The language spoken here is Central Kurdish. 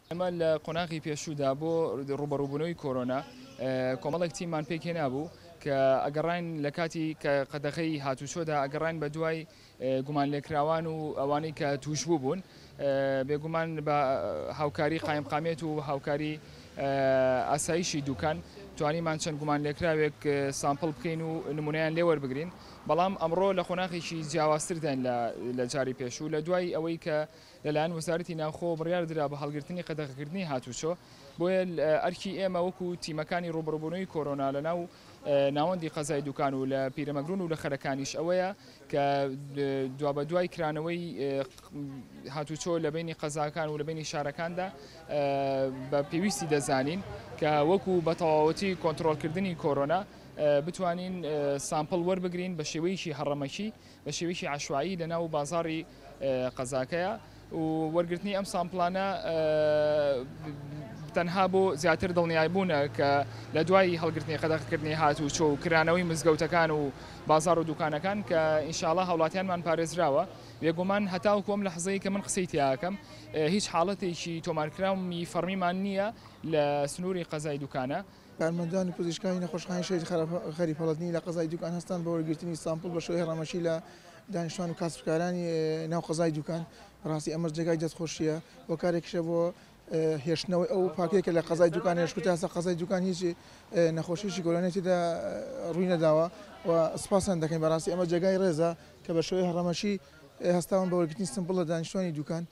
ئەمە لە قۆناغی پێشوودا بۆ ڕوبەڕووبوونەوەی کۆرۆنا کۆمەڵێک تیممان پێکێنا بوو کە ئەگەڕین لە کاتی کە قەدەغەی هاتوچۆدا ئەگەڕین بە دوای گومان لێکراوان و ئەوانەی کە توشبوو بوون بێگومان بە هاوکاری قایمقامێت و هاوکاری ئاسایشی دوکان توانیمان چەند گومان لێکراوێک سامپڵ بکەین و نمونەیان لێوەربگرین بەڵام ئەمڕۆ لە خۆناغێکی جیاوازتردان لە جاری پێشوو لە دوای ئەوەی کە لەلایەن وەزارەتی ناوخۆ بڕیاردرا بە هەڵگرتنی قەدەغەکردنی هاتوچۆ بۆیە ئەرکی ئێمە وەکو تیمەکانی ڕوبەڕووبوونەوەی کۆرۆنا لەناو ناوەندی قەزای دوکان و لە پیرەمەگرون و لە خەرەکانیش ئەوەیە کە دوا بە دوای کرانەوەی هاتوچۆ لە بینی قەزاکان و لە بینی شارەکاندا بە پێویستی دەزانین کە وەکو بە تەواوەتی کۆنتڕۆڵکردنی کۆرۆنا بتوانین سامپڵ وەربگرین بە شێوەیەکی هەڕەمەکی بە شێوەیەکی عەشوایی لەناو بازاڕی قەزاکەیە و وەرگرتنی ئەم سامپڵانە تەنها بۆ زیاتر دڵنیایبوونە کە لە دوای هەڵگرتنی قەدەغەکردنی هاتوچۆ و کرانەوەی مزگەوتەکان و بازاڕ و دوکانەکان کە ئینشاڵڵا هەوڵاتیانمان پارێزراوە بێگومان هەتاو کۆم لە حەزەی کە من قسەی تیاکەم هیچ حاڵەتێکی تۆمارکراوی فەرمیمان نییە لە سنووری قەزای دوکانە کارمەندانی پزیشکانی نەخۆشخانەی شێتی خەریپەڵەتنی لە قەزای دوکان هەستان بە وەرگرتنی سامپڵ بە شێوەی هەڕەمەشی لە دانیشتوان و کاسبکارانی ناو قەزای دوکان ڕاستی ئەمە جێگای دەستخۆشیە بۆ کارێکشە بۆ هێشتنەوەی ئەو پاکێکە لە قەزای دوکان هێشکوتە هەستا قەزای دوکان هیچ نەخۆشیشی گۆرانێتیدا ڕووی نەداوە و سپاسان دەکەین بەڕاستی ئەمە جێگای ڕێزە کە بە شێوەی هەڕەمەشی هەستاون بە وەرگرتنی سامپڵ لە دانیشتوانی دوکان